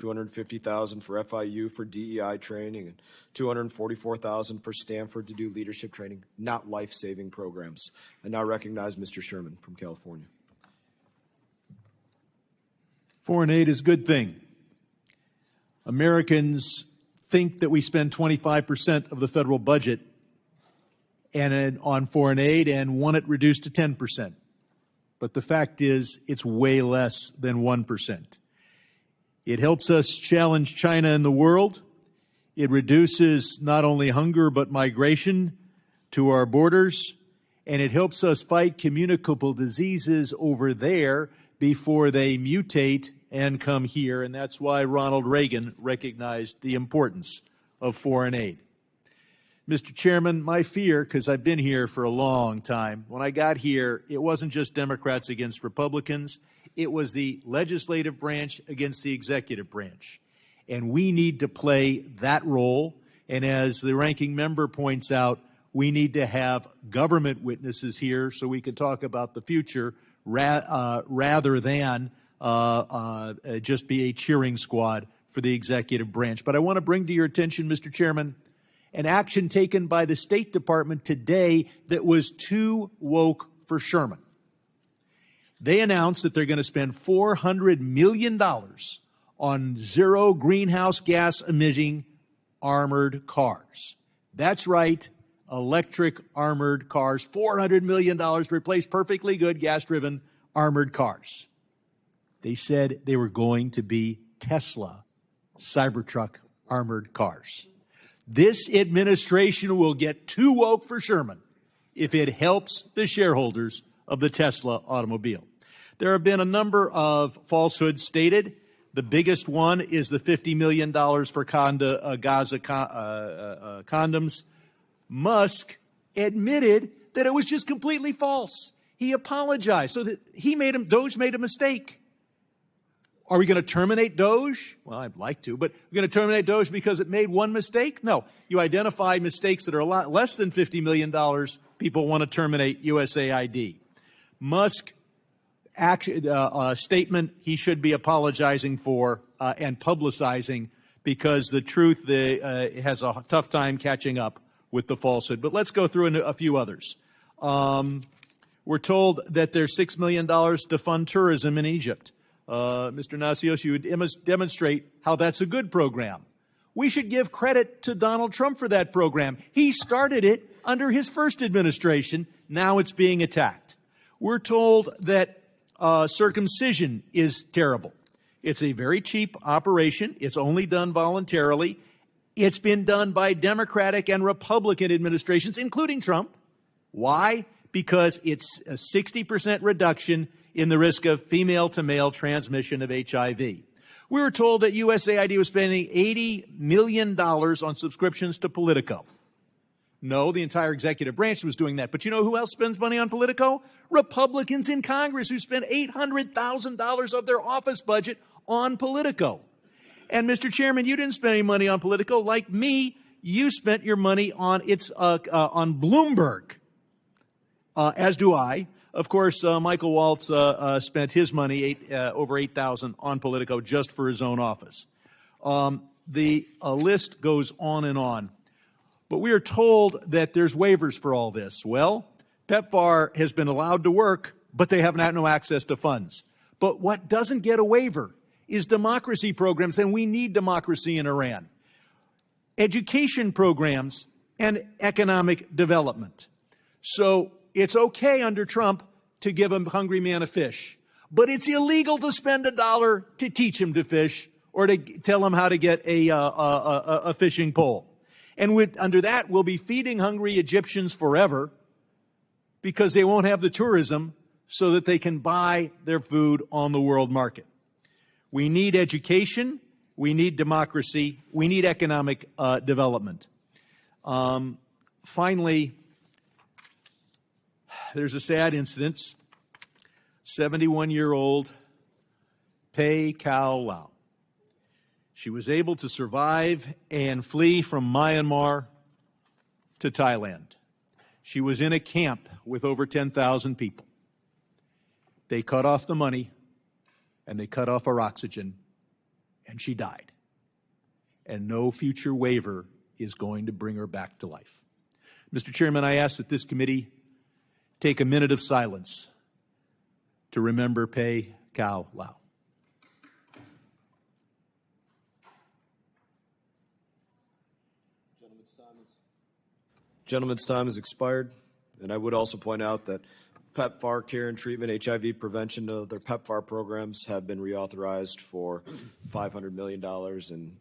$250,000 for FIU for DEI training, and $244,000 for Stanford to do leadership training, not life-saving programs. I now recognize Mr. Sherman from California. Foreign aid is a good thing. Americans think that we spend 25% of the federal budget on foreign aid and want it reduced to 10%. But the fact is, it's way less than 1%. It helps us challenge China in the world. It reduces not only hunger but migration to our borders. And it helps us fight communicable diseases over there before they mutate and come here. And that's why Ronald Reagan recognized the importance of foreign aid. Mr. Chairman, my fear, because I've been here for a long time, when I got here, it wasn't just Democrats against Republicans. It was the legislative branch against the executive branch. And we need to play that role. And as the ranking member points out, we need to have government witnesses here so we can talk about the future rather than just be a cheering squad for the executive branch. But I want to bring to your attention, Mr. Chairman, an action taken by the State Department today that was too woke for Sherman. They announced that they're going to spend $400 million on zero greenhouse gas emitting armored cars. That's right, electric armored cars. $400 million to replace perfectly good gas-driven armored cars. They said they were going to be Tesla Cybertruck armored cars. This administration will get too woke for Sherman if it helps the shareholders of the Tesla automobile. There have been a number of falsehoods stated. The biggest one is the $50 million for Gaza condoms. Musk admitted that it was just completely false. He apologized. So that Doge made a mistake. Are we going to terminate Doge? Well, I'd like to, but we're going to terminate Doge because it made one mistake? No. You identify mistakes that are a lot less than $50 million, people want to terminate USAID. Musk statement he should be apologizing for and publicizing because the truth has a tough time catching up with the falsehood. But let's go through a few others. We're told that there's $6 million to fund tourism in Egypt. Mr. Nacios, you would demonstrate how that's a good program. We should give credit to Donald Trump for that program. He started it under his first administration. Now it's being attacked. We're told that circumcision is terrible. It's a very cheap operation. It's only done voluntarily. It's been done by Democratic and Republican administrations, including Trump. Why? Because it's a 60% reduction in the risk of female-to-male transmission of HIV. We were told that USAID was spending $80 million on subscriptions to Politico. No, the entire executive branch was doing that. But you know who else spends money on Politico? Republicans in Congress who spend $800,000 of their office budget on Politico. And Mr. Chairman, you didn't spend any money on Politico. Like me, you spent your money on on Bloomberg, as do I. Of course, Michael Waltz spent his money, over $8,000 on Politico just for his own office. The list goes on and on. But we are told that there's waivers for all this. Well, PEPFAR has been allowed to work, but they have no access to funds. But what doesn't get a waiver is democracy programs, and we need democracy in Iran. Education programs and economic development. So it's okay under Trump to give a hungry man a fish, but it's illegal to spend $1 to teach him to fish or to tell him how to get a fishing pole. And under that, we'll be feeding hungry Egyptians forever because they won't have the tourism so that they can buy their food on the world market. We need education. We need democracy. We need economic development. Finally, there's a sad incident. 71-year-old Pei Kao Lau. She was able to survive and flee from Myanmar to Thailand. She was in a camp with over 10,000 people. They cut off the money and they cut off her oxygen and she died. And no future waiver is going to bring her back to life. Mr. Chairman, I ask that this committee take a minute of silence to remember Pei Kao Lau. Gentleman's time has expired, and I would also point out that PEPFAR care and treatment, HIV prevention, their PEPFAR programs have been reauthorized for $500 million in